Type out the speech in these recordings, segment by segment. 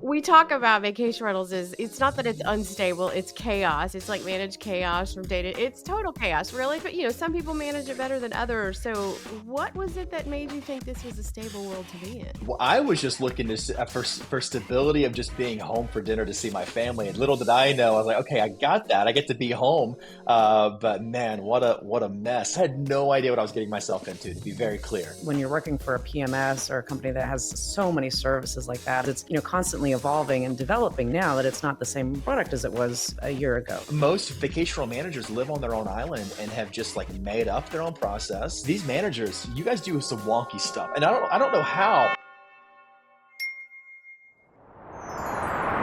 we talk about vacation rentals is it's not that it's unstable, it's chaos. It's like managed chaos from day to it's total chaos, really. But some people manage it better than others. So what was it that made you think this was a stable world to be in? Well, I was just looking for stability of just being home for dinner to see my family. And little did I know, I was like, okay, I got that. I get to be home. But man, what a mess. I had no idea what I was getting myself into, to be very clear. When you're working for a PMS or a company that has so many services like that, it's constantly evolving and developing now that it's not the same product as it was a year ago. Most vacational managers live on their own island and have just like made up their own process. These managers, you guys do some wonky stuff. And I don't know how.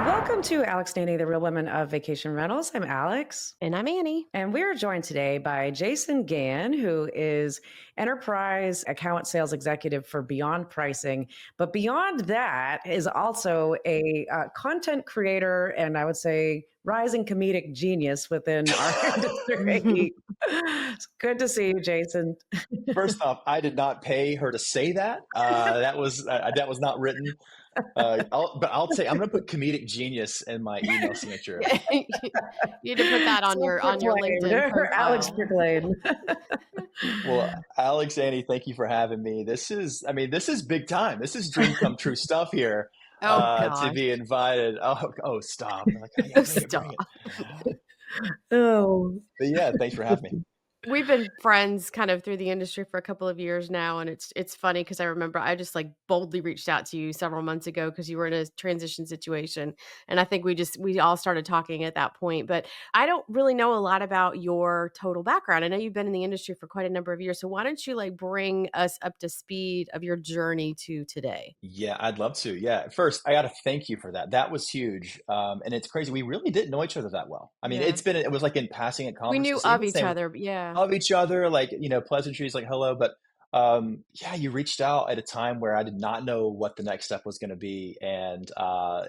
Welcome to Alex Naney, the Real Women of Vacation Rentals. I'm Alex. And I'm Annie. And we're joined today by Jason Gann, who is Enterprise Account Sales Executive for Beyond Pricing. But beyond that is also a content creator and I would say rising comedic genius within our industry. It's good to see you, Jason. First off, I did not pay her to say that. That was not written. I'll say I'm going to put comedic genius in my email signature. You need to put that on your LinkedIn profile. Alex Proclaim. Well, Alex, Annie, thank you for having me. This is big time. This is dream come true stuff here. To be invited. Oh, stop! Stop. Oh, but yeah, thanks for having me. We've been friends kind of through the industry for a couple of years now. And it's funny because I remember I just like boldly reached out to you several months ago because you were in a transition situation. And I think we all started talking at that point. But I don't really know a lot about your total background. I know you've been in the industry for quite a number of years. So why don't you like bring us up to speed of your journey to today? Yeah, I'd love to. Yeah. First, I got to thank you for that. That was huge. And it's crazy. We really didn't know each other that well. I mean, it was like in passing at We conferences. knew of each other, but yeah. Of each other, like, pleasantries, like hello. But yeah, you reached out at a time where I did not know what the next step was going to be. And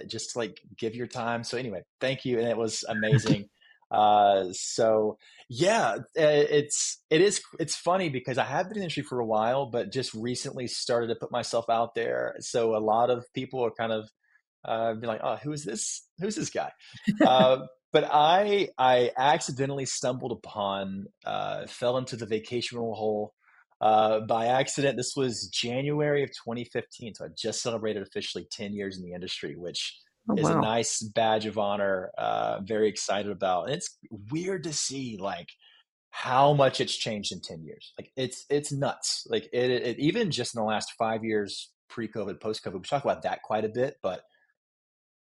just like give your time. So anyway, thank you. And it was amazing. So yeah, it's funny because I have been in the industry for a while, but just recently started to put myself out there. So a lot of people are kind of be like, oh, who's this guy? But I accidentally stumbled upon, fell into the vacation rental hole by accident. This was January of 2015. So I just celebrated officially 10 years in the industry, which is a nice badge of honor. Very excited about. And it's weird to see like how much it's changed in 10 years. Like it's nuts. Like it even just in the last 5 years, pre-COVID, post-COVID, we talk about that quite a bit, but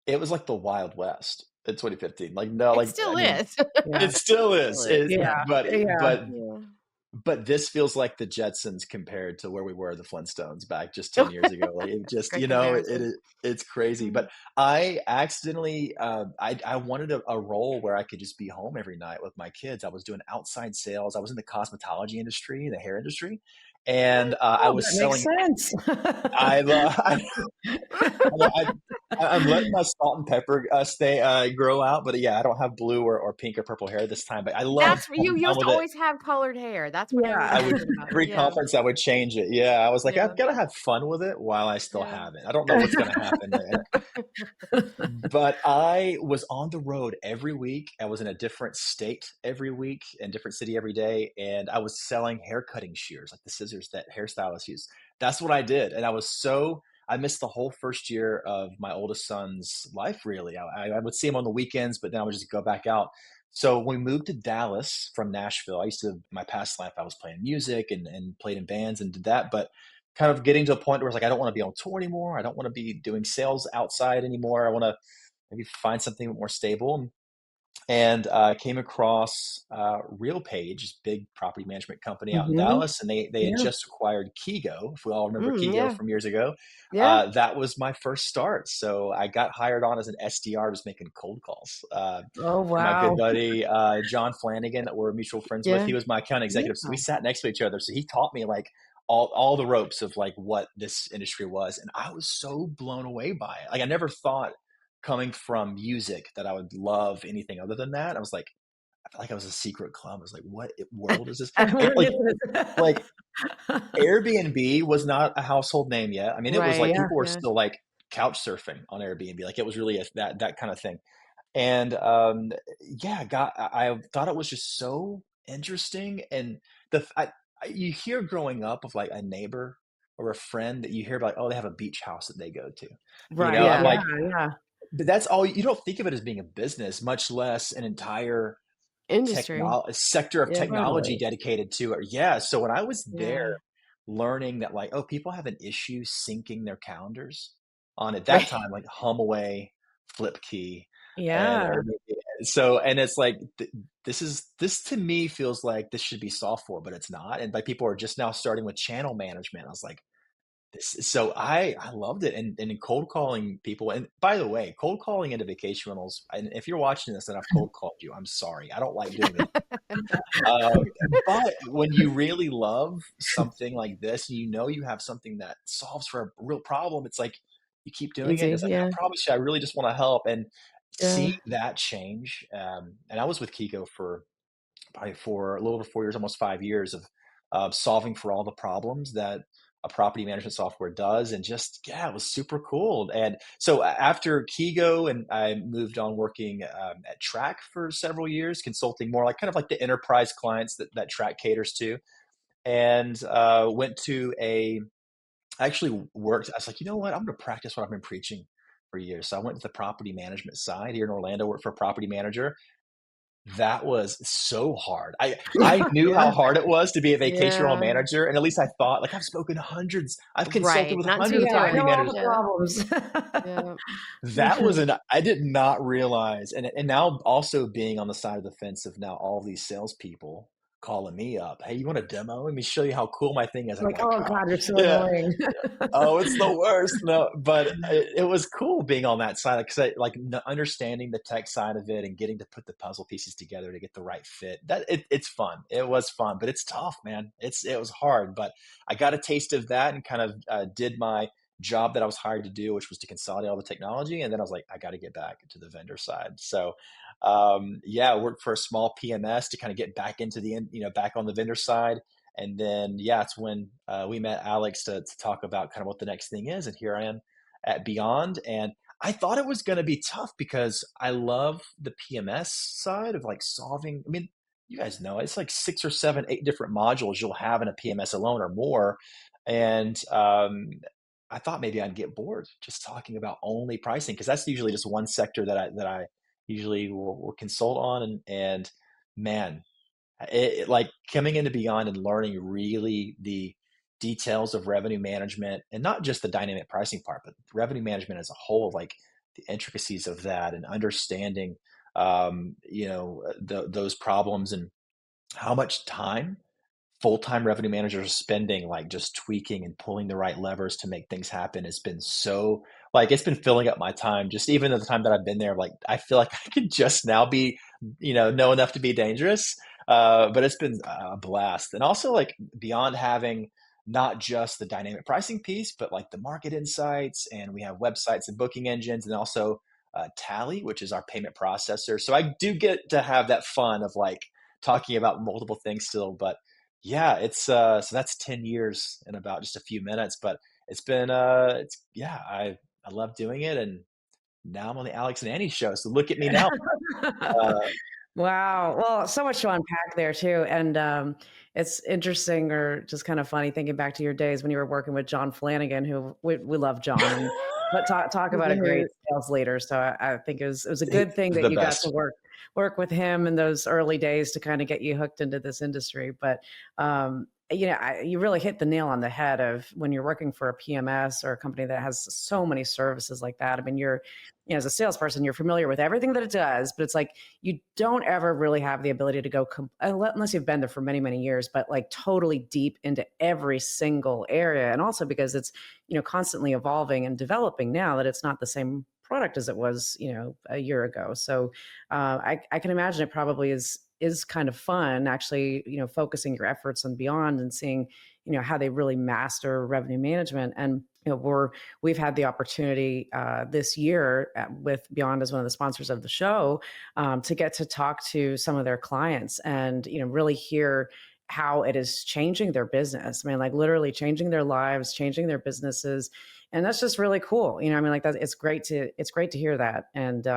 it was like the Wild West in 2015. Like, no, it still is. It still is. Yeah. But this feels like the Jetsons compared to where we were, the Flintstones, back just 10 years ago. Like it just, it's crazy. But I accidentally, I wanted a role where I could just be home every night with my kids. I was doing outside sales. I was in the cosmetology industry, the hair industry. And I was selling. Makes sense. I'm letting my salt and pepper grow out, but yeah, I don't have blue or pink or purple hair this time. But I love. That's you used to always have colored hair. That's what I would. Every conference, I would change it. Yeah, I was like, I've got to have fun with it while I still have it. I don't know what's going to happen. But I was on the road every week. I was in a different state every week and different city every day, and I was selling hair cutting shears, like the scissors that hairstylists use. That's what I did, and I missed the whole first year of my oldest son's life, really. I would see him on the weekends, but then I would just go back out. So when we moved to Dallas from Nashville, my past life, I was playing music and played in bands and did that. But kind of getting to a point where it's like, I don't want to be on tour anymore. I don't want to be doing sales outside anymore. I want to maybe find something more stable. And came across RealPage, big property management company out in Dallas, and they had just acquired Kigo. If we all remember Kigo from years ago, that was my first start. So I got hired on as an SDR, just making cold calls. Oh wow! My good buddy John Flanagan, that we're mutual friends with, he was my account executive. So we sat next to each other. So he taught me like all the ropes of like what this industry was, and I was so blown away by it. Like I never thought, coming from music, that I would love anything other than that. I was like, I felt like I was a secret club. I was like, what world is this? like Airbnb was not a household name yet. I mean, it was like people were still like couch surfing on Airbnb. Like it was really that kind of thing. And yeah, I thought it was just so interesting. And you hear growing up of like a neighbor or a friend that you hear about, oh, they have a beach house that they go to. I'm Right. Yeah. Yeah. like, Yeah. but that's all. You don't think of it as being a business, much less an entire Industry. sector of Yeah. technology Totally. dedicated to it. Yeah. So when I was there Yeah. learning that like, oh, people have an issue syncing their calendars on at that Right. time, like HummAway, Flipkey. And Yeah. so, and it's like, this to me feels like this should be software, but it's not. And like people are just now starting with channel management. I was like, so I loved it, and in cold calling people, and by the way, cold calling into vacation rentals, and if you're watching this and I've cold called you, I'm sorry. I don't like doing it. Um, but when you really love something like this, and you know you have something that solves for a real problem, it's like you keep doing it. And Easy. it's like, I Yeah. promise you, I really just want to help. And seeing Yeah. that change, and I was with Kiko for probably for a little over 4 years, almost 5 years of solving for all the problems that a property management software does. And just, yeah, it was super cool. And so after Kigo, and I moved on working at Track for several years, consulting more like kind of like the enterprise clients that Track caters to. And went to I actually worked, I was like, you know what? I'm going to practice what I've been preaching for years. So I went to the property management side here in Orlando, worked for a property manager. That was so hard. I knew how Yeah. hard it was to be a vacation rental Yeah. manager, and at least I thought, like, I've spoken to hundreds, I've consulted Right. with Not until hundreds you of Yeah. do I property it. know all managers. the Yeah. problems. Yeah. That was an I did not realize, and now also being on the side of the fence of now all these salespeople calling me up, "Hey, you want a demo? Let me show you how cool my thing is." I'm Like, like, oh "Oh." God, you're so Yeah. annoying. Oh, it's the worst. No, but it was cool being on that side because I like understanding the tech side of it and getting to put the puzzle pieces together to get the right fit. It's fun. It was fun, but it's tough, man. It was hard, but I got a taste of that and kind of did my job that I was hired to do, which was to consolidate all the technology. And then I was like, I got to get back to the vendor side. So yeah, I worked for a small PMS to kind of get back into back on the vendor side. And then, yeah, it's when we met Alex to talk about kind of what the next thing is. And here I am at Beyond. And I thought it was going to be tough because I love the PMS side of like solving. I mean, you guys know it's like 6 or 7, 8 different modules you'll have in a PMS alone or more. And I thought maybe I'd get bored just talking about only pricing because that's usually just one sector that I usually will consult on. And man, like coming into Beyond and learning really the details of revenue management and not just the dynamic pricing part, but revenue management as a whole, like the intricacies of that and understanding, those problems and how much time full-time revenue managers are spending like just tweaking and pulling the right levers to make things happen has been so like it's been filling up my time just even at the time that I've been there like I feel like I could just now be know enough to be dangerous but it's been a blast and also like beyond having not just the dynamic pricing piece but like the market insights and we have websites and booking engines and also Tally which is our payment processor so I do get to have that fun of like talking about multiple things still but yeah, it's so that's 10 years in about just a few minutes, but it's been it's yeah, I love doing it and now I'm on the Alex and Annie show. So look at me now. Uh Wow. Well, so much to unpack there too. And it's interesting or just kind of funny thinking back to your days when you were working with John Flanagan, who we love John and but talk about a great Right. sales leader. So I think it was a he- good thing that the you got to best. work with him in those early days to kind of get you hooked into this industry. But you really hit the nail on the head of when you're working for a PMS or a company that has so many services like that. I mean, as a salesperson, you're familiar with everything that it does, but it's like you don't ever really have the ability to go unless you've been there for many many years but like totally deep into every single area and also because it's constantly evolving and developing now that it's not the same product as it was a year ago. So I can imagine it probably is kind of fun actually focusing your efforts on Beyond and seeing how they really master revenue management. And we've had the opportunity this year with Beyond as one of the sponsors of the show to get to talk to some of their clients and really hear how it is changing their business. I mean, like literally changing their lives, changing their businesses. And that's just really cool. I mean, like that it's great to hear that. And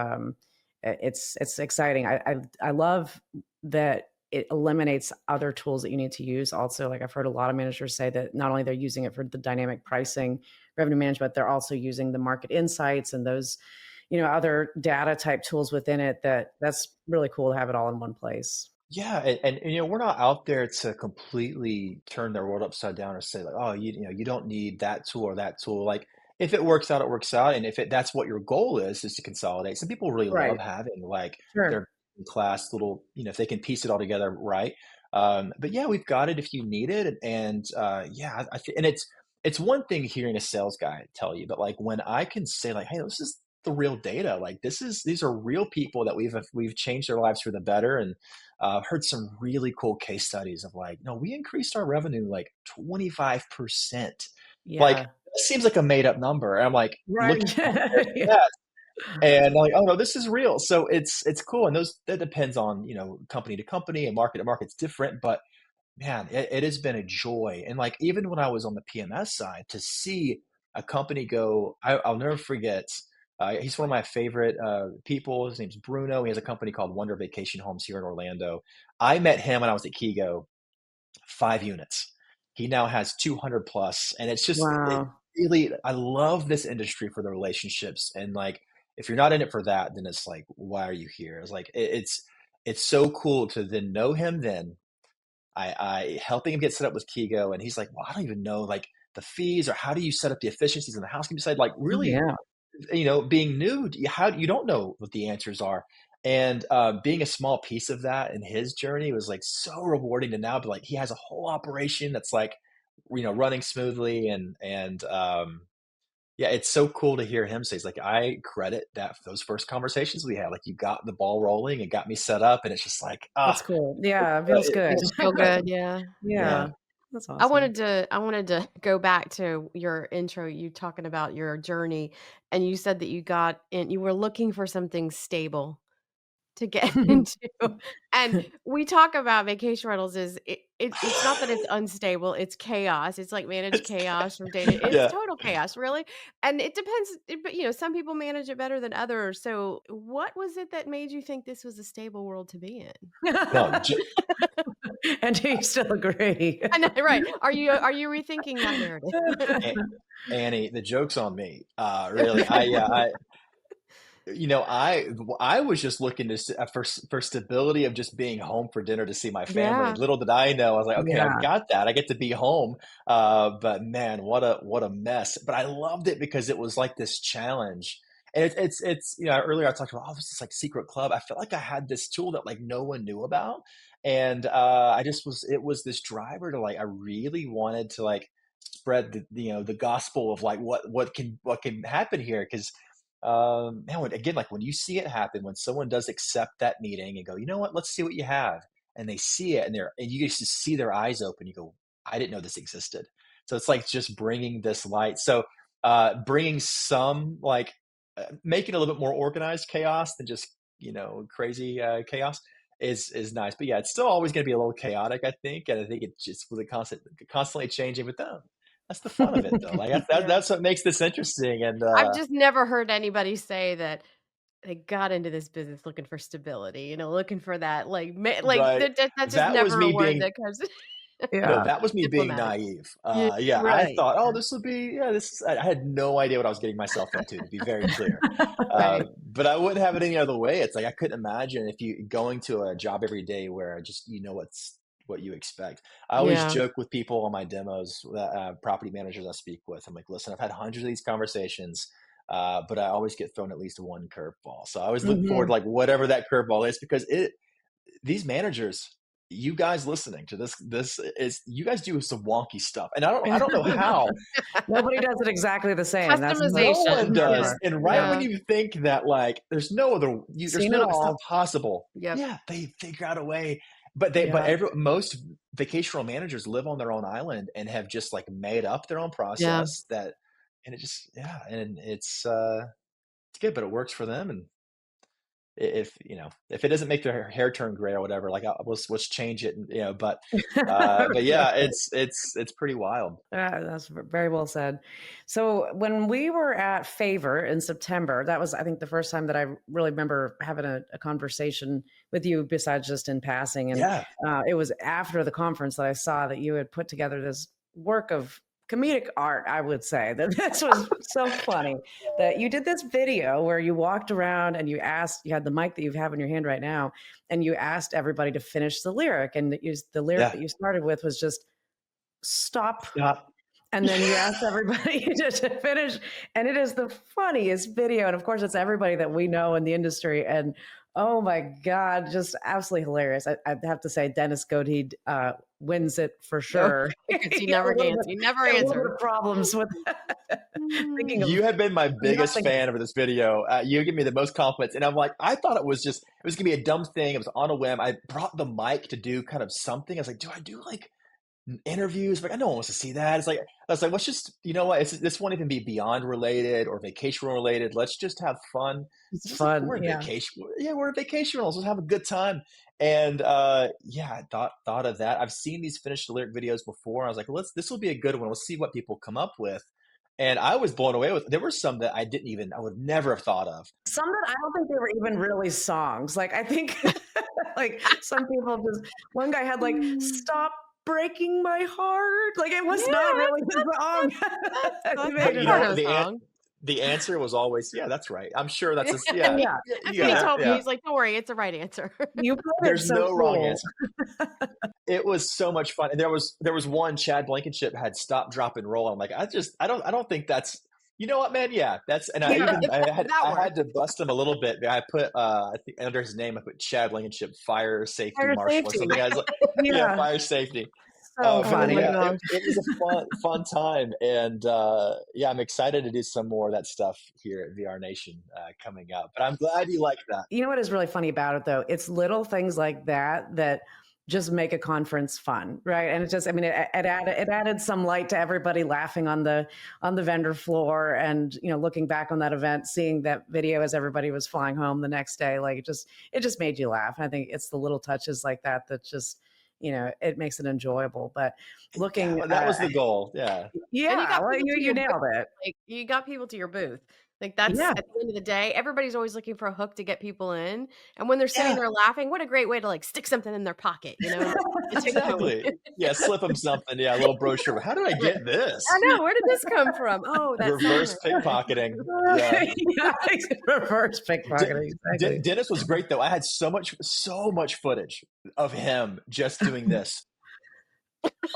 it's exciting. I love that it eliminates other tools that you need to use. Also, like I've heard a lot of managers say that not only they're using it for the dynamic pricing, revenue management, they're also using the market insights and those, other data type tools within it. That's really cool to have it all in one place. Yeah, and we're not out there to completely turn their world upside down or say like, oh, you don't need that tool or that tool. Like if it works out, it works out, and if that's what your goal is to consolidate. Some people really love Right. having like Sure. their class little, if they can piece it all together, right? But yeah, we've got it if you need it, and yeah, and it's one thing hearing a sales guy tell you, but like when I can say like, hey, this is the real data. Like these are real people that we've changed their lives for the better, and heard some really cool case studies of like, no, we increased our revenue like 25%. Like, Yeah. it seems like a made up number. And I'm like, Right. looking at the stats, and I'm like, oh no, this is real. So it's cool. And that depends on, company to company and market to market's different. But man, it has been a joy. And like, even when I was on the PMS side, to see a company go, I'll never forget. He's one of my favorite people. His name's Bruno. He has a company called Wonder Vacation Homes here in Orlando. I met him when I was at Kigo, 5 units. He now has 200 plus. And it's just, it Wow. really, I love this industry for the relationships. And like, if you're not in it for that, then it's like, why are you here? It's like, it's so cool to then know him then I helping him get set up with Kigo, and he's like, "Well, I don't even know like the fees or how do you set up the efficiencies on the housekeeping side?" Like Oh, really, yeah. being new, how you don't know what the answers are, and being a small piece of that in his journey was like so rewarding to now be like he has a whole operation that's like running smoothly, and yeah, it's so cool to hear him say, "It's like I credit that those first conversations we had, like you got the ball rolling and got me set up," and it's just like That's cool. Yeah, it feels good. Makes you feel good, yeah. yeah. Yeah. That's I awesome. wanted to I wanted to go back to your intro, you talking about your journey, and you said that you were looking for something stable to get into, and we talk about vacation rentals is it's not that it's unstable, it's chaos, it's like managed chaos from data it's Yeah. total chaos, really, and it depends but, some people manage it better than others, so what was it that made you think this was a stable world to be in? No, And do you still agree? I know, right. Are you rethinking that narrative? A Annie, the joke's on me. Really, I was just looking for stability of just being home for dinner to see my family. Yeah. And little did I know, I was like, okay, I've Yeah. got that. I get to be home. But man, what a mess. But I loved it because it was like this challenge. And it's earlier I talked about this is like secret club. I felt like I had this tool that like no one knew about, and I just was it was this driver to like I really wanted to like spread the gospel of like what can happen here because man, again, like when you see it happen, when someone does accept that meeting and go, you know what, let's see what you have, and they see it, and you just see their eyes open. You go, I didn't know this existed. So it's like just bringing this light. So bringing some like making a little bit more organized chaos than just crazy chaos is nice. But yeah, it's still always going to be a little chaotic, I think, and I think it just with a constantly changing with them. That's the fun of it, though. Like Yeah. that's what makes this interesting, and I've just never heard anybody say that they got into this business looking for stability, looking for that, like, right. that's just That was never a me word being that comes no, Yeah. that was me being diplomatic. naive. Yeah, Yeah, I right. thought, oh, this will be, yeah, this is, I had no idea what I was getting myself into, to be very clear. Right. But I wouldn't have it any other way. It's like I couldn't imagine if you going to a job every day where just what you expect. I always Yeah. joke with people on my demos, property managers I speak with. I'm like, listen, I've had hundreds of these conversations, but I always get thrown at least one curveball. So I always look forward to Mhm. like whatever that curveball is because these managers, you guys listening to this is you guys do some wonky stuff, and I don't know how Nobody does it exactly the same. That's no for one Customization, for yeah, does. sure. And right Yeah. when yeah, you think that like there's Seen it no it's not all. possible. yep, Yeah, they figure out a way. But Yeah. most vacational managers live on their own island and have just like made up their own yeah. process that and it just yeah, and it's good, but it works for them and if if it doesn't make their hair turn gray or whatever, like let's change it, and but yeah, it's pretty wild. That's very well said. So when we were at Favor in September, that was, I think, the first time that I really remember having a conversation with you, besides just in passing. And Yeah, it was after the conference that I saw that you had put together this work of comedic art. I would say that this was so funny that you did this video where you walked around and you had the mic that you have in your hand right now, and you asked everybody to finish the lyric. And the lyric yeah. that you started with was just stop. Stop. And then you ask everybody to finish, and it is the funniest video, and of course, it's everybody that we know in the industry, and oh my god, just absolutely hilarious. I'd have to say Dennis Goateed, wins it for Oh, sure. because he He had a never little answered. bit He never he had a little bit answered. of problems with thinking of You have been my biggest nothing. fan of this video. You give me the most compliments, and I'm like, I thought it was gonna be a dumb thing. It was on a whim. I brought the mic to do kind of something. I was like, do I do like interviews? Like, no one wants to see that. It's like, I was like, let's just, this won't even be beyond related or vacation related. Let's just have fun. It's It's just like, fun, we're in yeah. vacation. Yeah, we're in vacation rentals. Let's have a good time. And yeah, I thought of that. I've seen these finished lyric videos before. I was like, this will be a good one. Let's see what people come up with. And I was blown away with. There were some that I would never have thought of. Some that I don't think they were even really songs. Like, I think like some people just one guy had like Mm. "Stop breaking my heart." Like, it was not Yeah, really his song. He But made it part up. of the song. the answer was always, yeah, that's right. I'm sure that's yeah, Yeah, That's you what got he yeah. it. told me. Yeah. He's like, "Don't worry, it's the right answer." You put it There's so no wrong cool. answer. It was so much fun. And there was one Chad Blankenship had stop, drop, and roll. I'm like, I don't think that's, you know what, man? Yeah, that's, and I Yeah. even That I had worked. to bust him a little bit. I put I think under his name I put Chad Blankenship fire safety Fire marshal or safety. something. I was like, yeah, Yeah, fire safety. so Oh But my funny. yeah, gosh. it was a fun time, and yeah, I'm excited to do some more of that stuff here at VR Nation coming up. But I'm glad you like that. You know what is really funny about it, though? It's little things like that that just make a conference fun, right? And it just, I mean, it added some light to everybody laughing on the vendor floor, and looking back on that event, seeing that video as everybody was flying home the next day, like it just made you laugh. And I think it's the little touches like that that just it makes it enjoyable. But Yeah, looking, well, that was the goal. Yeah. And you yeah, got well, people you to you your booth. nailed it. Like, you got people to your booth. Like, that's Yeah. at the end of the day, everybody's always looking for a hook to get people in, and when they're sitting Yeah. there laughing, what a great way to, like, stick something in their pocket, and take it home. Exactly. Yeah, slip them something. Yeah, a little brochure. How did I Right. get this? I know, where did this come from? Oh, that song Reverse right there. pickpocketing. Yeah. Yeah, reverse pickpocketing, exactly. Dennis was great though. I had so much footage of him just doing this.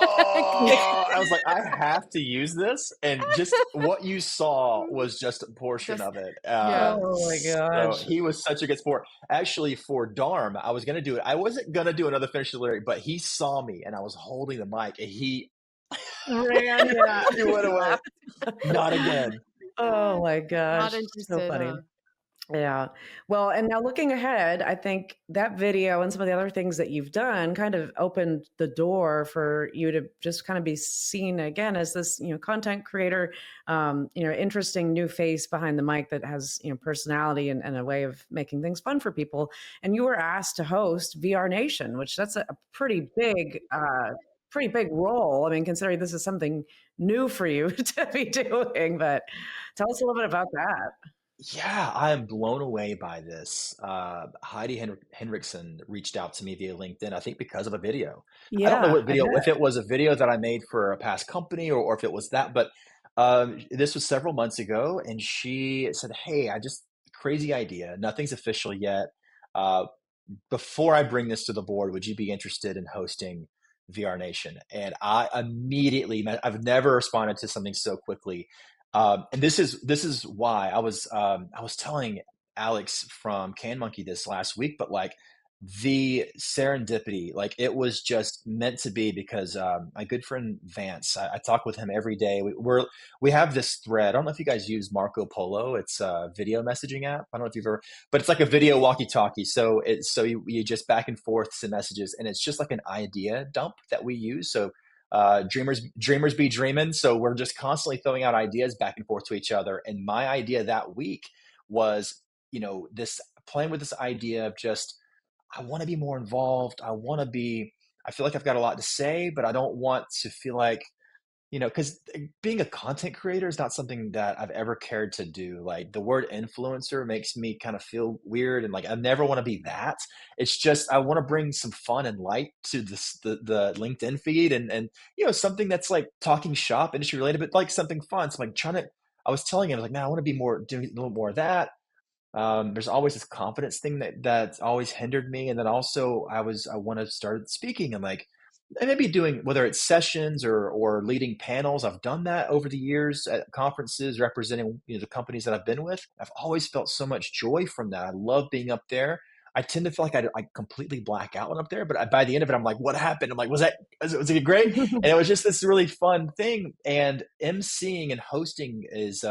Oh, I was like, I have to use this, and just what you saw was just a portion Just of it. yeah. Oh my So gosh. he was such a good sport. Actually, for Darm, I was gonna do it. I wasn't gonna do another finish the lyric, but he saw me, and I was holding the mic, and he Ran, yeah. he went away. Laugh. Not again. Oh my Not gosh, so interested, funny. huh? Yeah. Well, and now looking ahead, I think that video and some of the other things that you've done kind of opened the door for you to just kind of be seen again as this, content creator, interesting new face behind the mic that has, personality and a way of making things fun for people. And you were asked to host VR Nation, which that's a pretty big role. I mean, considering this is something new for you to be doing, but tell us a little bit about that. Yeah, I am blown away by this. Heidi Henriksen reached out to me via LinkedIn, I think because of a video. I don't know Yeah, what I video, if bet. it was a video that I made for a past company, or if it was that, but this was several months ago, and she said, "Hey, I just crazy idea. Nothing's official yet. Uh, before I bring this to the board, would you be interested in hosting VR Nation?" And I immediately, I've never responded to something so quickly. And this is why I was telling Alex from Can Monkey this last week, but like the serendipity, like it was just meant to be, because my good friend Vance, I talk with him every day. We have this thread. I don't know if you guys use Marco Polo. It's a video messaging app. I don't know if you've ever, but it's like a video walkie-talkie. So you just back and forth some messages, and it's just like an idea dump that we use. So dreamers be dreaming. So we're just constantly throwing out ideas back and forth to each other. And my idea that week was, this playing with this idea of just, I want to be more involved. I feel like I've got a lot to say, but I don't want to feel like, because being a content creator is not something that I've ever cared to do. Like the word influencer makes me kind of feel weird, and like I never want to be that. It's just I want to bring some fun and light to the LinkedIn feed, and something that's like talking shop industry related, but like something fun. So I'm like trying to. I was telling him, I was like, man, I want to be more doing a little more of that. There's always this confidence thing that's always hindered me, and then also I want to start speaking and like and maybe doing whether it's sessions or leading panels. I've done that over the years at conferences representing the companies that I've been with. I've always felt so much joy from that. I love being up there. I tend to feel like I completely black out when I'm up there, but by the end of it, I'm like, what happened? I'm like, was it great? And it was just this really fun thing. And emceeing and hosting is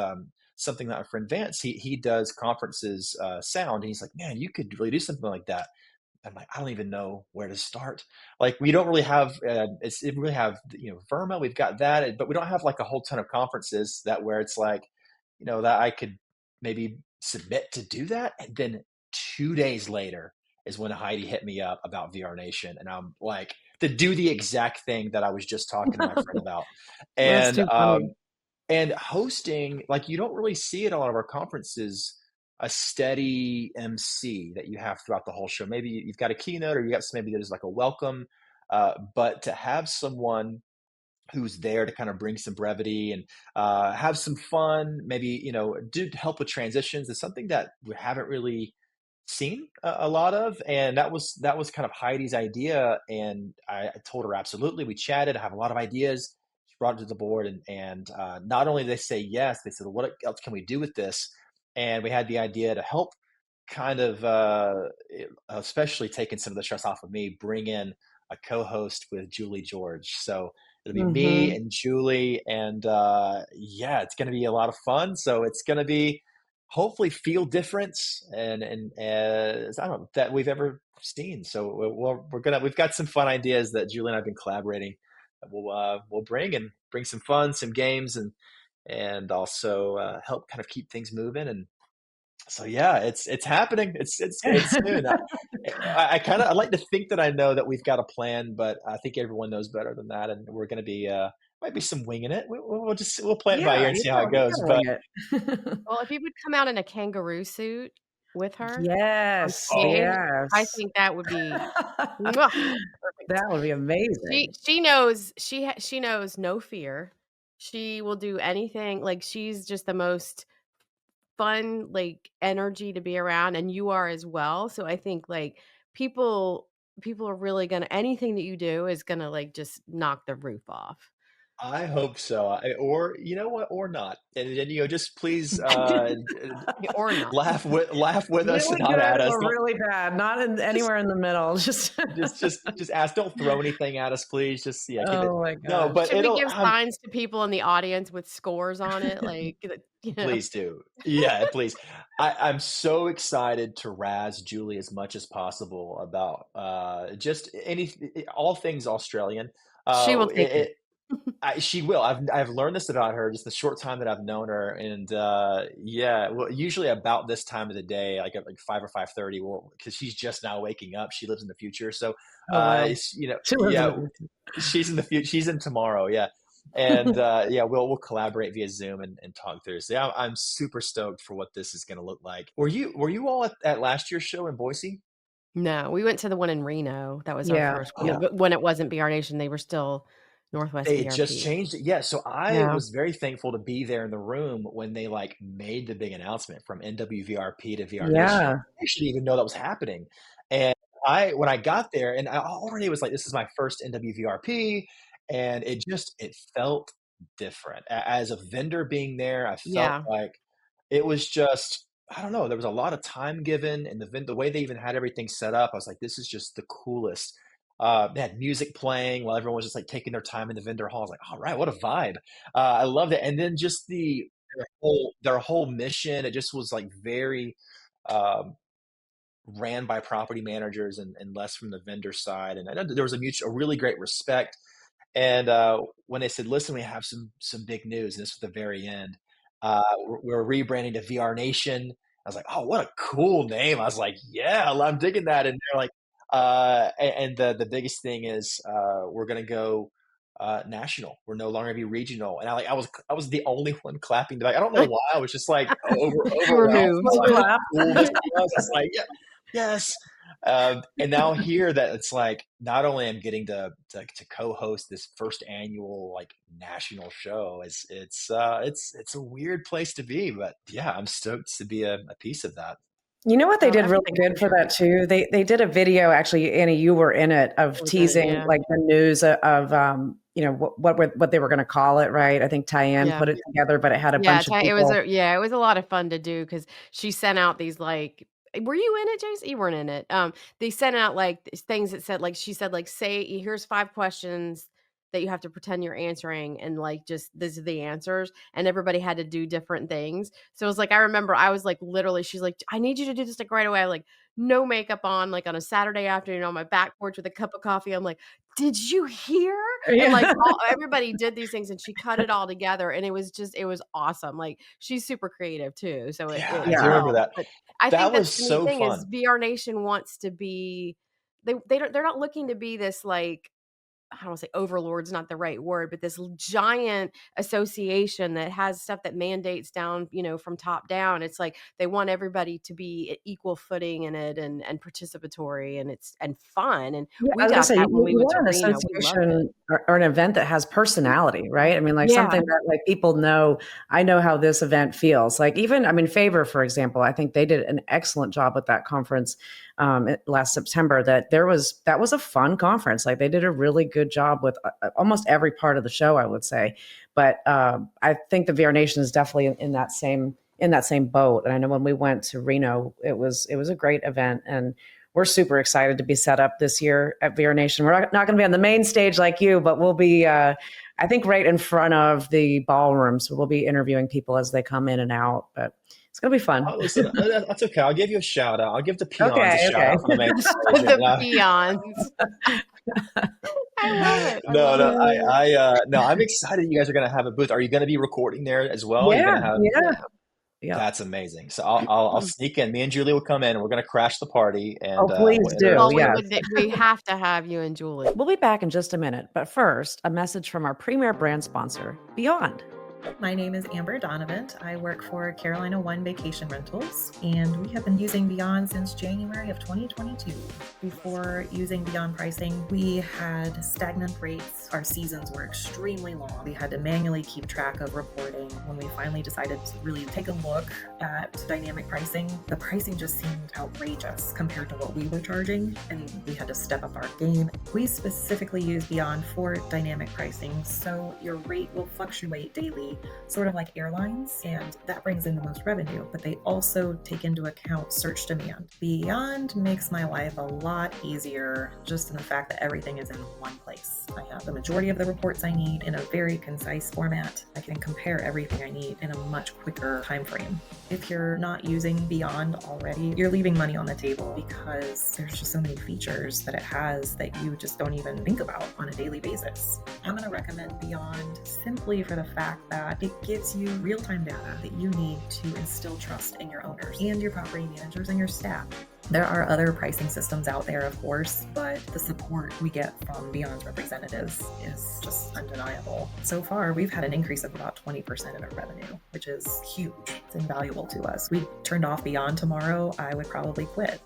something that my friend Vance, he does conferences sound, and he's like, man, you could really do something like that. I'm like, I don't even know where to start. Like, we don't really have, it really have, Verma, we've got that, but we don't have like a whole ton of conferences that where it's like, that I could maybe submit to do that. And then 2 days later is when Heidi hit me up about VR Nation. And I'm like, to do the exact thing that I was just talking to my friend about. That's And too funny. and hosting, like you don't really see it at a lot of our conferences, a steady MC that you have throughout the whole show. Maybe you've got a keynote or you got maybe there's like a welcome, but to have someone who's there to kind of bring some brevity and have some fun, maybe do help with transitions is something that we haven't really seen a lot of, and that was kind of Heidi's idea, and I told her absolutely. We chatted. I have a lot of ideas. She brought it to the board, and not only did they say yes, they said, well, what else can we do with this? And we had the idea to help kind of, especially taking some of the stress off of me, bring in a co-host with Julie George. So it'll be me Mhm. and Julie, and yeah, it's going to be a lot of fun. So it's going to be hopefully feel different and I don't know that we've ever seen. So we've got some fun ideas that Julie and I've been collaborating. That we'll bring some fun, some games, and also help kind of keep things moving. And so yeah, it's happening. It's soon. I kind of I like to think that I know that we've got a plan, but I think everyone knows better than that, and we're going to be might be some winging it. We'll play it by Yeah, ear and see how it you goes. gotta But wing it. Well, if you would come out in a kangaroo suit with her on Yes, stage, oh, I yes. think that would be mwah, That perfect. would be She amazing. she knows she knows no fear. She will do anything, like, she's just the most fun, like, energy to be around, and you are as well, so I think, like, people people are really gonna anything that you do is gonna, like, just knock the roof off. I hope so. Or you know what, or not, and then just please Or not. laugh with us and Really not good at us. or Don't really bad, not in just anywhere in the middle, just just ask. Don't throw anything at us, please. Just yeah, keep it. Oh my No, gosh. but Should we it'll. give signs to people in the audience with scores on it? Like, Please do. Yeah, please. I'm so excited to razz Julie as much as possible about just all things Australian. She will take it. It, she will. I've learned this about her just the short time that I've known her, and yeah, well, usually about this time of the day, like at like 5 or 5:30, well, because she's just now waking up. She lives in the future, so Oh, wow. She lives in yeah, the she's in the future. She's in tomorrow. Yeah. And yeah, we'll collaborate via Zoom and talk through. So yeah, I'm super stoked for what this is going to look like. Were you all at last year's show in Boise? No, we went to the one in Reno. That was our Yeah, first one, yeah. but when it wasn't BR Nation, they were still Northwest They had just VRP. changed it. Yeah, so I Yeah. was very thankful to be there in the room when they like made the big announcement from NWVRP to VR Nation. Yeah. I actually didn't even know that was happening. And I when I got there and I already was like, this is my first NWVRP, and it felt different. As a vendor being there, I felt Yeah. like it was just I don't know, there was a lot of time given, and the way they even had everything set up, I was like, this is just the coolest. They had music playing while everyone was just like taking their time in the vendor hall. I was like, all right, what a vibe. I loved it. And then just their whole mission, it just was like very um, ran by property managers and less from the vendor side. And I know that there was a really great respect. And when they said, "Listen, we have some big news," and this was the very end. We're rebranding to VR Nation. I was like, "Oh, what a cool name." I was like, "Yeah, I'm digging that." And they're like, and the biggest thing is, we're gonna go, national. We're no longer gonna be regional. And I was the only one clapping back. I don't know why. I was just like You were overwhelmed by moved. like how cool this was. I was like, "Yeah, yes." And now here that it's like not only I'm getting to co-host this first annual like national show, it's a weird place to be, but yeah, I'm stoked to be a piece of that. You know what they Oh, did I think really the good for culture would that be fun. too? They did a video, actually, Annie, you were in it, I of was in it, teasing yeah. like the news of, what they were gonna call it, right? I think Tyann Yeah. put it together, but it had a Yeah, bunch of Ty it was people. a yeah, it was a lot of fun to do because she sent out these, like were you in it, Jason? You weren't in it. They sent out, like, these things that said, like she said, like, "Say here's 5 questions that you have to pretend you're answering, and, like, just these are the answers," and everybody had to do different things. So it was like I remember I was, like, literally she's like, "I need you to do this, like, right away." Like, no makeup on, like, on a Saturday afternoon on my back porch with a cup of coffee. I'm like, "Did you hear?" And, like, Yeah. all everybody did these things, and she cut it all together, and it was awesome. Like, she's super creative too, so Yeah, I it do Yeah. remember helped. that. But I That think was that's the neat so thing is fun. VR Nation wants to be they're not looking to be this, like, I don't wanna say overlord's not the right word, but this giant association that has stuff that mandates down, from top down. It's like they want everybody to be at equal footing in it and participatory, and it's and fun, and Yeah, I we was gonna got say, that when we you went want to an Reno. We loved it. association or an event that has personality, right? I mean, like, Yeah. something that, like, people know, "I know how this event feels." Like, even, I mean, Favor, for example, I think they did an excellent job with that conference, last September. That was a fun conference. Like, they did a really good job with, almost every part of the show, I would say. But, I think the VR Nation is definitely in that same boat. And I know when we went to Reno, it was a great event, and we're super excited to be set up this year at VR Nation. We're not going to be on the main stage like you, but we'll be, I think, right in front of the ballroom. So we'll be interviewing people as they come in and out. But it's going to be fun. Oh, listen, that's okay. I'll give you a shout out. I'll give the peons a Okay, shout okay. out for the main stage. And, The peons. I love it. I no, love no, it. no, I'm excited you guys are gonna have a booth. Are you gonna be recording there as well? You're Yeah, gonna have yeah, Yeah. yeah. That's amazing. So I'll sneak in. Me and Julie will come in, and we're gonna crash the party, Oh, and please we'll enter do. Well, into Yes. we have to have you and Julie. We'll be back in just a minute. But first, a message from our premier brand sponsor, Beyond. My name is Amber Donovan. I work for Carolina One Vacation Rentals, and we have been using Beyond since January of 2022. Before using Beyond pricing, we had stagnant rates. Our seasons were extremely long. We had to manually keep track of reporting. When we finally decided to really take a look at dynamic pricing, the pricing just seemed outrageous compared to what we were charging, and we had to step up our game. We specifically use Beyond for dynamic pricing, so your rate will fluctuate daily, sort of like airlines, and that brings in the most revenue, but they also take into account search demand. Beyond makes my life a lot easier just in the fact that everything is in one place. I have the majority of the reports I need in a very concise format. I can compare everything I need in a much quicker time frame. If you're not using Beyond already, you're leaving money on the table because there's just so many features that it has that you just don't even think about on a daily basis. I'm going to recommend Beyond simply for the fact that it gives you real-time data that you need to instill trust in your owners and your property managers and your staff. There are other pricing systems out there, of course, but the support we get from Beyond's representatives is just undeniable. So far, we've had an increase of about 20% in our revenue, which is huge. It's invaluable to us. We turned off Beyond tomorrow, I would probably quit.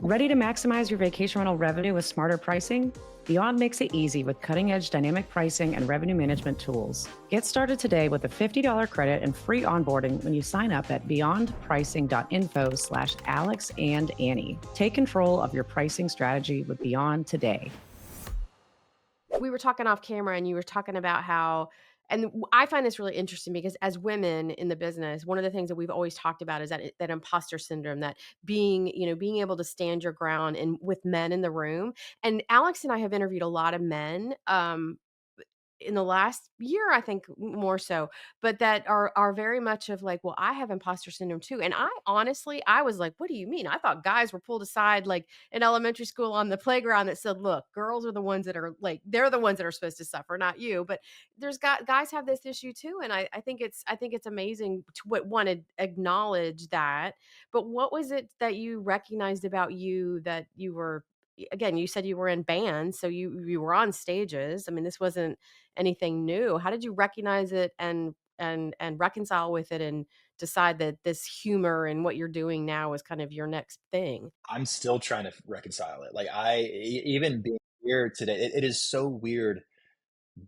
Ready to maximize your vacation rental revenue with smarter pricing? Beyond makes it easy with cutting-edge dynamic pricing and revenue management tools. Get started today with a $50 credit and free onboarding when you sign up at beyondpricing.info/Alex and Annie. Take control of your pricing strategy with Beyond today. We were talking off camera and you were talking about how I find this really interesting because as women in the business, one of the things that we've always talked about is that imposter syndrome, that being able to stand your ground and with men in the room. And Alex and I have interviewed a lot of men in the last year, I think more so, but that are very much of like, well, I have imposter syndrome too. And I honestly, I was like, what do you mean? I thought guys were pulled aside like in elementary school on the playground that said, look, girls are the ones that are like, they're the ones that are supposed to suffer, not you. But there's guys have this issue too. And I think it's amazing to want to acknowledge that. But what was it that you recognized about you that you were, again, you said you were in bands, so you were on stages. I mean, this wasn't anything new. How did you recognize it and reconcile with it and decide that this humor and what you're doing now is kind of your next thing? I'm still trying to reconcile it. Like even being here today, it is so weird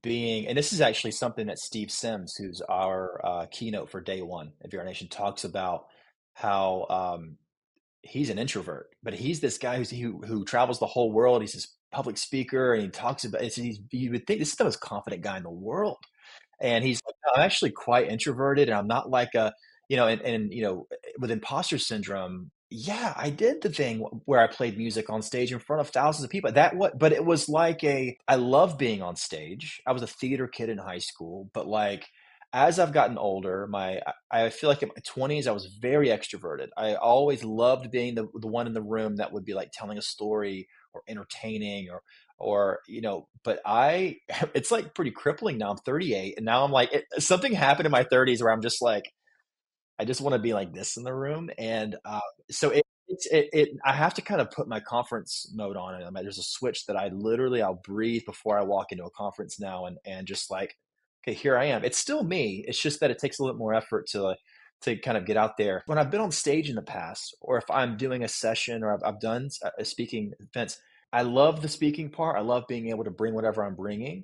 being, and this is actually something that Steve Sims, who's our keynote for day one of Your Nation, talks about how he's an introvert, but he's this guy who travels the whole world. He's this public speaker, and he talks about it. You would think this is the most confident guy in the world. And he's like, "No, I'm actually quite introverted, and I'm not like a, with imposter syndrome, yeah, I did the thing where I played music on stage in front of thousands of people. But it was like I love being on stage. I was a theater kid in high school, but like as I've gotten older, I feel like in my 20s, I was very extroverted. I always loved being the one in the room that would be like telling a story or entertaining but it's like pretty crippling now. I'm 38 and now I'm like, something happened in my 30s where I'm just like, I just want to be like this in the room. And so I have to kind of put my conference mode on it. I mean, there's a switch that I'll breathe before I walk into a conference now and just like, okay, here I am. It's still me. It's just that it takes a little more effort to kind of get out there. When I've been on stage in the past, or if I'm doing a session or I've done a speaking events, I love the speaking part. I love being able to bring whatever I'm bringing,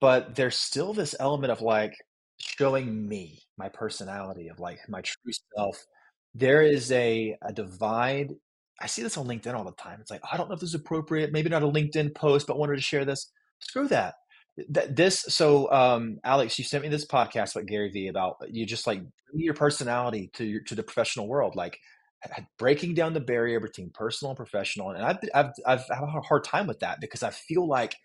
but there's still this element of like showing me, my personality, of like my true self. There is a divide. I see this on LinkedIn all the time. It's like, I don't know if this is appropriate, maybe not a LinkedIn post, but wanted to share this. Screw that. Alex, you sent me this podcast with Gary Vee about you just like bring your personality to the professional world, like breaking down the barrier between personal and professional. And I've had a hard time with that because I feel like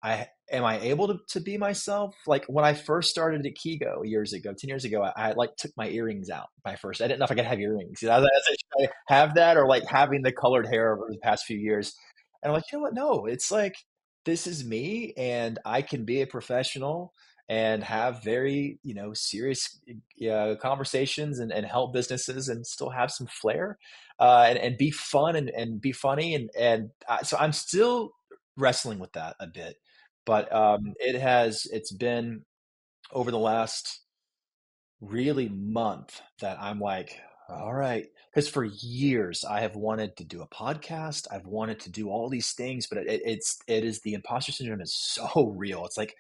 I able to be myself? Like when I first started at Kigo years ago, 10 years ago, I like took my earrings out my first. I didn't know if I could have earrings. You know, should I have that or like having the colored hair over the past few years. And I'm like, you know what? No, it's like this is me and I can be a professional and have very, serious conversations and help businesses and still have some flair and be fun and be funny. So I'm still wrestling with that a bit. But it's been over the last really month that I'm like, all right, because for years I have wanted to do a podcast. I've wanted to do all these things, but it is the imposter syndrome is so real. It's like,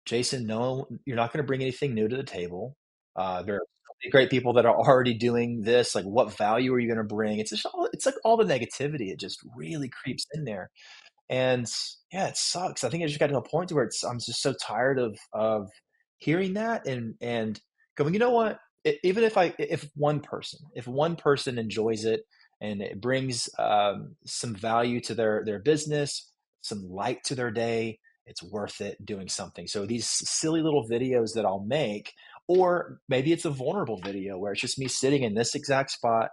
Jason, no, you're not going to bring anything new to the table. There are so many great people that are already doing this. Like, what value are you going to bring? It's like all the negativity. It just really creeps in there. And yeah, it sucks. I think I just got to a point where I'm just so tired of hearing that and going, you know what? Even if one person enjoys it and it brings some value to their business, some light to their day, it's worth it doing something. So these silly little videos that I'll make, or maybe it's a vulnerable video where it's just me sitting in this exact spot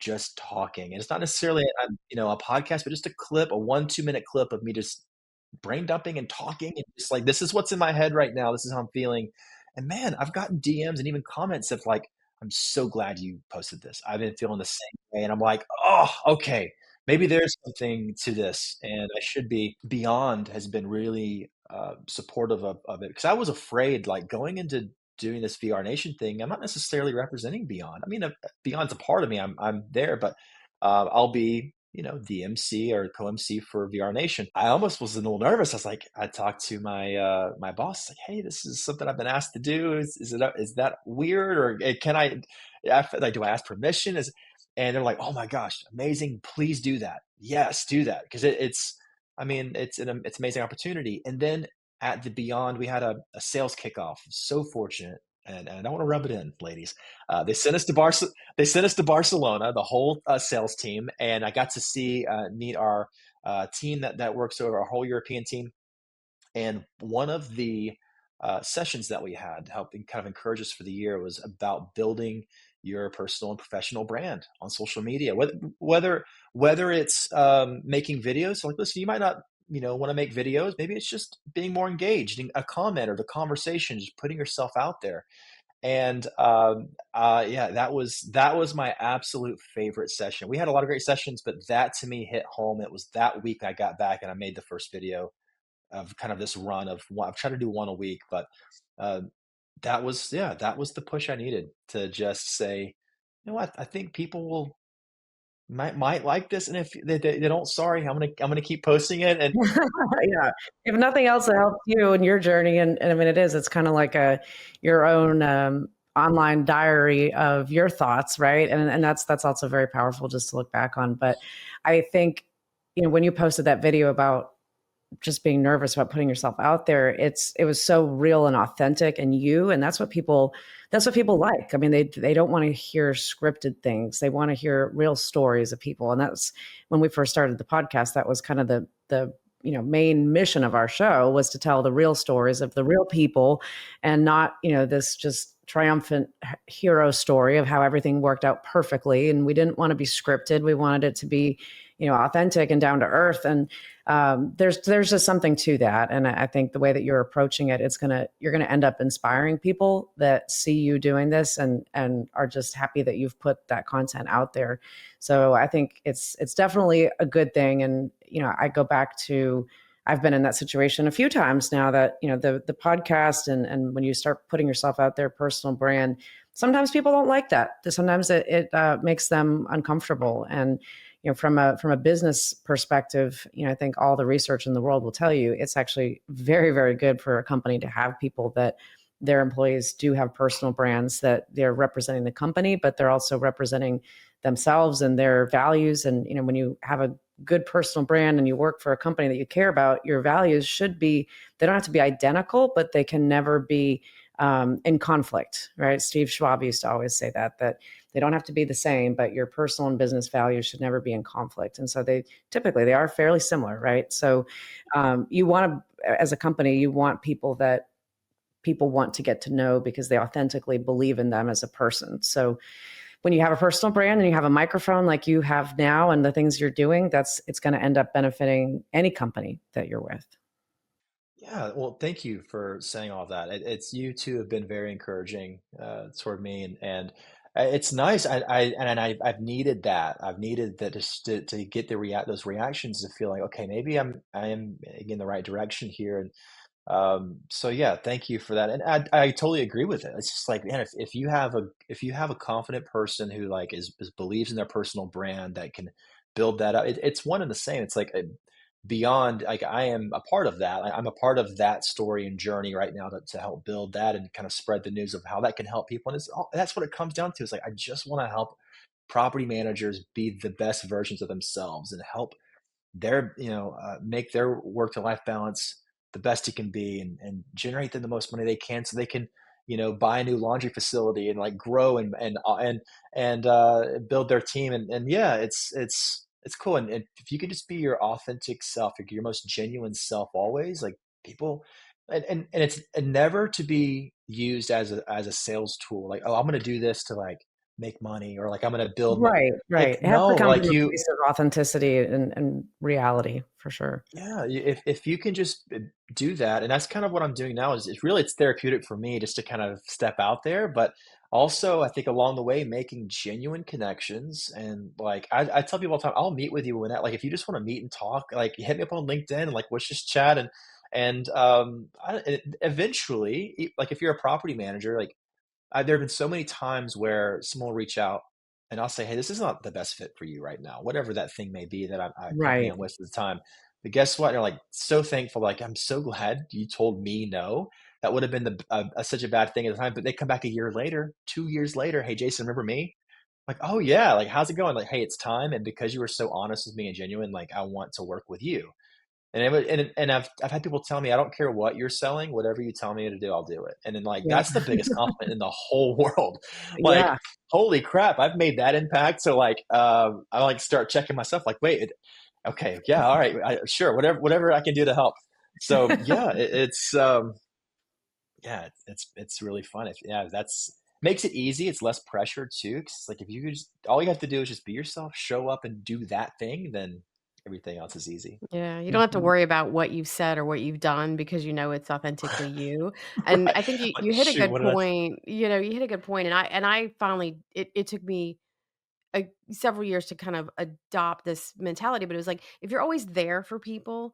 just talking. And it's not necessarily a podcast, but just a clip, a 1-2 minute clip of me just brain dumping and talking and just like, this is what's in my head right now. This is how I'm feeling. And man, I've gotten DMs and even comments of like, I'm so glad you posted this. I've been feeling the same way. And I'm like, oh, okay, maybe there's something to this. And I should be. Beyond has been really supportive of it because I was afraid, like going into doing this VR Nation thing, I'm not necessarily representing Beyond. I mean, Beyond's a part of me. I'm there, but I'll be, the MC or co-MC for VR Nation. I almost was a little nervous. I talked to my boss, like, hey, this is something I've been asked to do. Is that weird or can like, do I ask permission? And they're like, oh my gosh, amazing. Please do that. Yes, do that. Because it's an amazing opportunity. And then at the Beyond, we had a sales kickoff. So fortunate. And I don't want to rub it in, ladies. They sent us to Barcelona, the whole sales team, and I got to meet our team that works over our whole European team. And one of the sessions that we had to help and kind of encourage us for the year was about building your personal and professional brand on social media. Whether it's making videos, so like, listen, you might not want to make videos. Maybe it's just being more engaged in a comment or the conversation, just putting yourself out there. And yeah, that was my absolute favorite session. We had a lot of great sessions, but that to me hit home. It was that week I got back and I made the first video of kind of this run of one. I've tried to do one a week, but uh, that was the push I needed to just say, you know what, I think people will might like this, and if they don't, sorry, I'm gonna keep posting it. And Yeah. If nothing else, it helps you in your journey. And I mean, it's kind of like your own online diary of your thoughts, right? And that's also very powerful just to look back on. But I think, when you posted that video about just being nervous about putting yourself out there, it was so real and authentic and you, and that's what people like. I mean, they don't want to hear scripted things. They want to hear real stories of people. And that's when we first started the podcast, that was kind of the main mission of our show, was to tell the real stories of the real people, and not, this just triumphant hero story of how everything worked out perfectly. And we didn't want to be scripted. We wanted it to be, authentic and down to earth. And there's just something to that. And I think the way that you're approaching it, you're gonna end up inspiring people that see you doing this and are just happy that you've put that content out there. So I think it's definitely a good thing. And I go back to, I've been in that situation a few times now, that the podcast and when you start putting yourself out there, personal brand, sometimes people don't like that. Sometimes it makes them uncomfortable. And from a business perspective, I think all the research in the world will tell you it's actually very, very good for a company to have people that their employees do have personal brands, that they're representing the company, but they're also representing themselves and their values. And when you have a good personal brand and you work for a company that you care about, your values they don't have to be identical, but they can never be in conflict, right? Steve Schwab used to always say that they don't have to be the same, but your personal and business values should never be in conflict. And so they are fairly similar, right? So you want to, as a company, you want people that people want to get to know because they authentically believe in them as a person. So when you have a personal brand and you have a microphone like you have now and the things you're doing, it's going to end up benefiting any company that you're with. yeah, well, thank you for saying all of that. It's you two have been very encouraging toward me, and it's nice. I've needed that. I've needed that to get those reactions, to feel like, okay, maybe I am in the right direction here. And so yeah, thank you for that. And I totally agree with it. It's just like, man, if you have a confident person who like is believes in their personal brand, that can build that up, it's one and the same. It's like beyond, like, I am a part of that. I'm a part of that story and journey right now to help build that and kind of spread the news of how that can help people. And that's what it comes down to. It's like, I just want to help property managers be the best versions of themselves and help make their work to life balance the best it can be, and generate them the most money they can, so they can buy a new laundry facility and like grow and build their team. And yeah, it's cool. And if you could just be your authentic self, like your most genuine self always, like people, and it's never to be used as a sales tool, like, oh, I'm going to do this to like make money, or like I'm going to build my, Right, like, right. It has to no, come from like a you. place of authenticity and reality, for sure. Yeah, if you can just do that, and that's kind of what I'm doing now, is it's therapeutic for me just to kind of step out there, but also I think along the way making genuine connections. And like I tell people all the time, I'll meet with you when that, like, if you just want to meet and talk, like hit me up on LinkedIn and like let's just chat. And eventually, like if you're a property manager, like there have been so many times where someone will reach out and I'll say, hey, this is not the best fit for you right now, whatever that thing may be that a company Right. I'm with at the time. But guess what? They're like so thankful. Like, I'm so glad you told me no. That would have been such a bad thing at the time. But they come back a year later, 2 years later. Hey, Jason, remember me? Like, oh yeah. Like, how's it going? Like, hey, it's time. And because you were so honest with me and genuine, like, I want to work with you. And I've had people tell me, I don't care what you're selling, whatever you tell me to do, I'll do it. And then like Yeah. that's the biggest compliment in the whole world. Like, Yeah. holy crap, I've made that impact. So like I like start checking myself, like, wait, okay, yeah, all right, sure, whatever I can do to help. So yeah, it's Yeah, it's really fun. Yeah, that's makes it easy. It's less pressure too. 'Cause like if you just all you have to do is just be yourself, show up and do that thing, then everything else is easy. Yeah, you don't have to Mhm. worry about what you've said or what you've done because you know it's authentically you. And Right. I think you Like, hit a shoot, good what did I point. You hit a good point, and I finally it took me several years to kind of adopt this mentality, but it was like, if you're always there for people,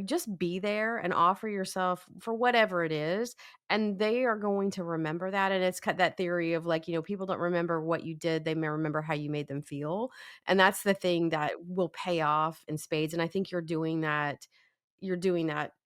just be there and offer yourself for whatever it is, and they are going to remember that. And it's that theory of like, people don't remember what you did, they may remember how you made them feel. And that's the thing that will pay off in spades. And I think you're doing that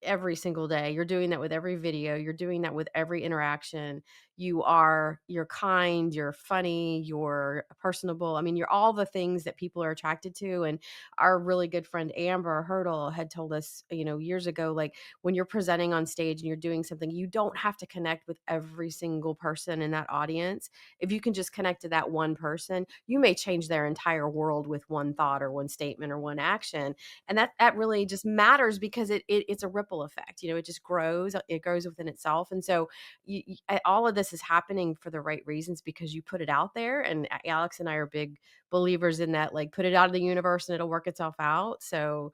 every single day. You're doing that with every video. You're doing that with every interaction. You're kind, you're funny, you're personable. I mean, you're all the things that people are attracted to. And our really good friend Amber Hurdle had told us, years ago, like when you're presenting on stage and you're doing something, you don't have to connect with every single person in that audience. If you can just connect to that one person, you may change their entire world with one thought or one statement or one action. And that really just matters because it's a ripple effect. It just grows within itself. And so all of this is happening for the right reasons because you put it out there. And Alex and I are big believers in that, like, put it out of the universe and it'll work itself out. So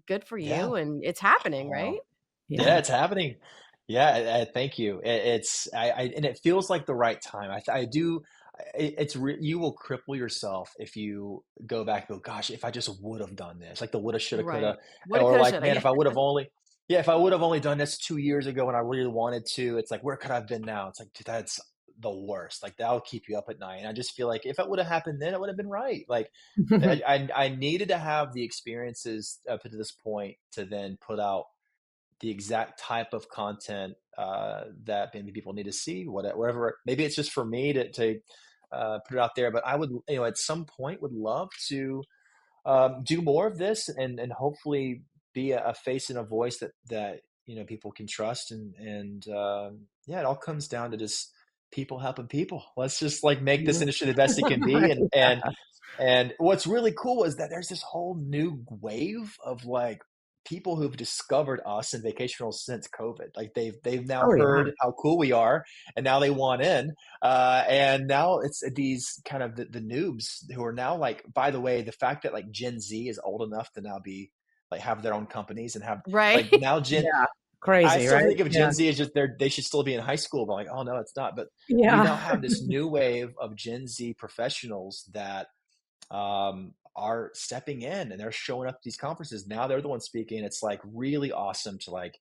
good for Yeah. you, and it's happening, right? Wow. Yeah. Yeah, it's happening. Yeah, thank you. It's and it feels like the right time. I do. You will cripple yourself if you go back and go, gosh, if I just would have done this, like the woulda, shoulda, coulda, Right. Woulda, or coulda, like, shoulda. man, Yeah. if I would have only done this 2 years ago when I really wanted to, it's like, where could I have been now? It's like, dude, that's the worst. Like that'll keep you up at night. And I just feel like if it would have happened then, it would have been right. Like I needed to have the experiences up to this point to then put out the exact type of content that maybe people need to see, whatever. Maybe it's just for me to put it out there, but I would, at some point, would love to do more of this and hopefully be a face and a voice that people can trust and yeah, it all comes down to just people helping people. Let's just like make this Yeah. industry the best it can be, and what's really cool is that there's this whole new wave of like people who've discovered us in vacation rentals since COVID. Like they've now Oh, yeah. heard how cool we are, and now they want in. And now it's these kind of the noobs who are now like. By the way, the fact that like Gen Z is old enough to now be like have their own companies and have Right. like now Yeah. I Crazy, still right? think of Yeah. Gen Z as just they should still be in high school, but like, oh no, it's not. But we now Yeah. have this new wave of Gen Z professionals that are stepping in and they're showing up at these conferences. Now they're the ones speaking. It's like really awesome to like,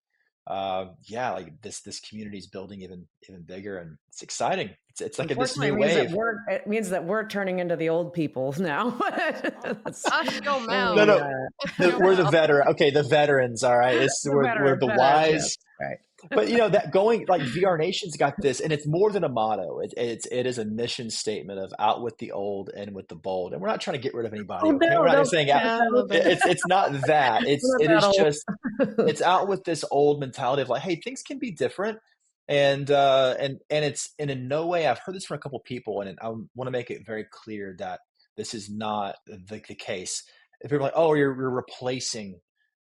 yeah, like this community is building even bigger, and it's exciting. It's like this Unfortunately, new wave. it means that we're turning into the old people now. That's Hush your No, mouth. only, no, Hush your we're the mouth. veteran. Okay, the veterans. All right, the we're the veterans, yes, wise. right. But that going like VR Nation's got this, and it's more than a motto. It is a mission statement of out with the old and with the bold. And we're not trying to get rid of Oh, anybody. Okay, we're no, not just don't saying say out. Yeah, a that. little bit. It's not that. We're It not is that just old. it's out with this old mentality of like, hey, things can be different, and it's and in no way. I've heard this from a couple people, and I want to make it very clear that this is not the case. If people are like, oh, you're replacing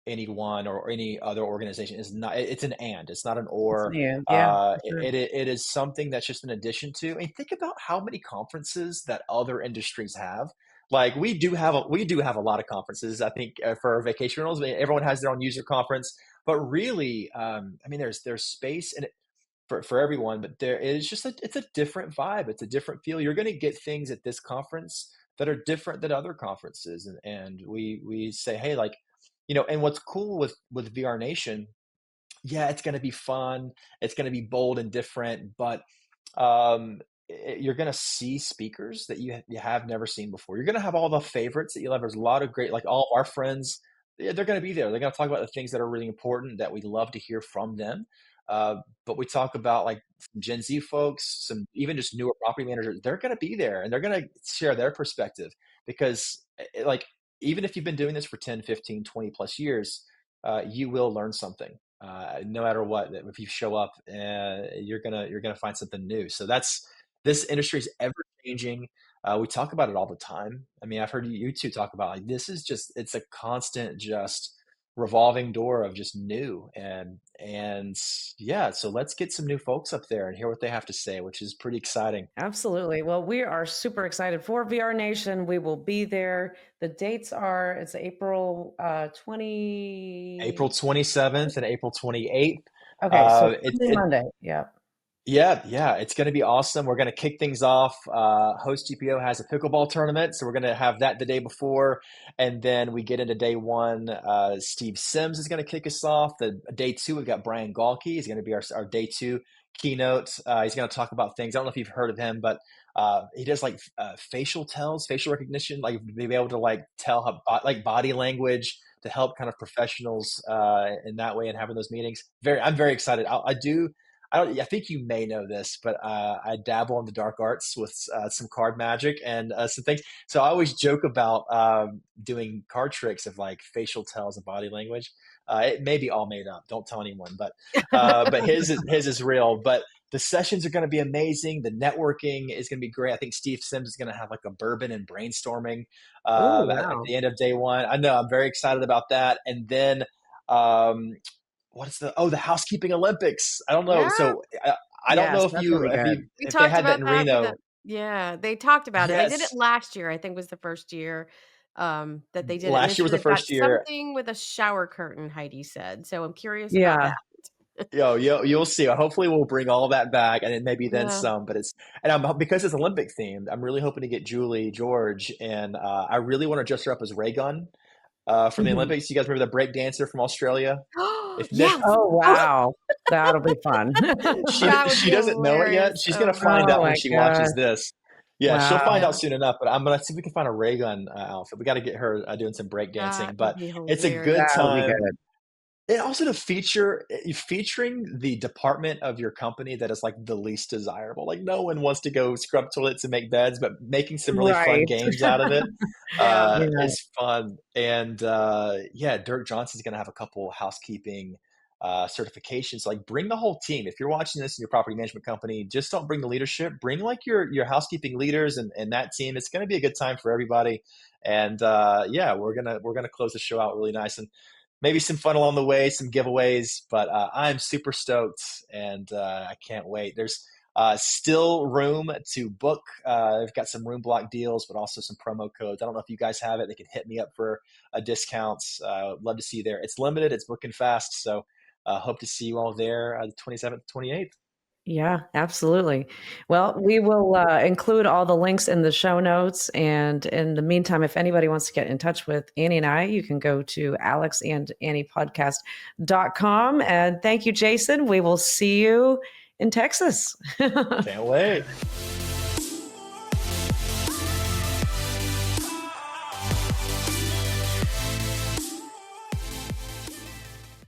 anyone or any other organization, is not. It's an and. It's not an or. Yeah, for sure. It is something that's just an addition to. I mean, think about how many conferences that other industries have. Like we do have a lot of conferences. I think for vacation rentals, I mean, everyone has their own user conference, but really, I mean, there's space in it for everyone, but there is just it's a different vibe. It's a different feel. You're going to get things at this conference that are different than other conferences, and we say, hey, like, and what's cool with VR Nation, yeah, it's going to be fun. It's going to be bold and different, but you're going to see speakers that you have never seen before. You're going to have all the favorites that you love. There's a lot of great, like all of our friends, they're going to be there. They're going to talk about the things that are really important that we love to hear from them. But we talk about like Gen Z folks, some even just newer property managers. They're going to be there and they're going to share their perspective because, like, even if you've been doing this for 10, 15, 20 plus years, you will learn something no matter what. If you show up, you're gonna find something new. So this industry is ever changing. We talk about it all the time. I mean, I've heard you two talk about like this is just it's a constant just revolving door of just new. And yeah, so let's get some new folks up there and hear what they have to say, which is pretty exciting. Absolutely. Well, we are super excited for VR Nation. We will be there. The dates are it's April 20. April 27th and April 28th. Okay, so It, coming it Monday. Yeah. Yeah, it's going to be awesome. We're going to kick things off. Host GPO has a pickleball tournament, so we're going to have that the day before, and then we get into day one. Steve Sims is going to kick us off. The day two, we've got Brian Galke. He's going to be our day two keynote. He's going to talk about things. I don't know if you've heard of him, but he does like facial tells, facial recognition, like be able to like tell how, like body language to help kind of professionals in that way and having those meetings. I'm very excited. I think you may know this, but I dabble in the dark arts with some card magic and some things. So I always joke about doing card tricks of like facial tells and body language. It may be all made up. Don't tell anyone, but his is real. But the sessions are going to be amazing. The networking is going to be great. I think Steve Sims is going to have like a bourbon and brainstorming Oh, at wow. the end of day one. I know I'm very excited about that. And then um, the housekeeping Olympics. I don't know. Yeah. So I don't know Yes, that's gonna be good. We if they talked had that about in that for the Reno. yeah, they talked about it. They did it Yes, last year, I think was the first year, that they did it, and they last year was said the it got first year. something with a shower curtain, Heidi said, so I'm curious about Yeah. that. You'll see. Hopefully, we'll bring all that back, and then maybe then Yeah. some. But I'm because it's Olympic themed. I'm really hoping to get Julie George, and I really want to dress her up as Ray Gun from the Mhm. Olympics. You guys remember the break dancer from Australia? If Nick, Yes! Oh, Oh, wow. That'll be fun. that would she be doesn't know it yet. hilarious. She's gonna Oh find Oh out when my she god. watches this. Yeah, she'll find Wow. out yeah, soon enough. But I'm gonna see if we can find a ray gun outfit. We got to get her doing some break that dancing. would But be it's a good hilarious. That'll be time. good. And also to featuring the department of your company that is like the least desirable. Like no one wants to go scrub toilets and make beds, but making some really fun Right. games out of it Yeah. Yeah. is fun. And yeah, Dirk Johnson's going to have a couple housekeeping certifications. Like bring the whole team. If you're watching this in your property management company, just don't bring the leadership. Bring like your housekeeping leaders and that team. It's going to be a good time for everybody. And yeah, we're gonna close the show out really nice. And maybe some fun along the way, some giveaways, but I'm super stoked and I can't wait. There's still room to book. I've got some room block deals, but also some promo codes. I don't know if you guys have it. They can hit me up for discounts. Love to see you there. It's limited. It's booking fast. So hope to see you all there the 27th, 28th. Yeah, absolutely. Well, we will include all the links in the show notes. And in the meantime, if anybody wants to get in touch with Annie and I, you can go to alexandanniepodcast.com. And thank you, Jason. We will see you in Texas. Can't wait.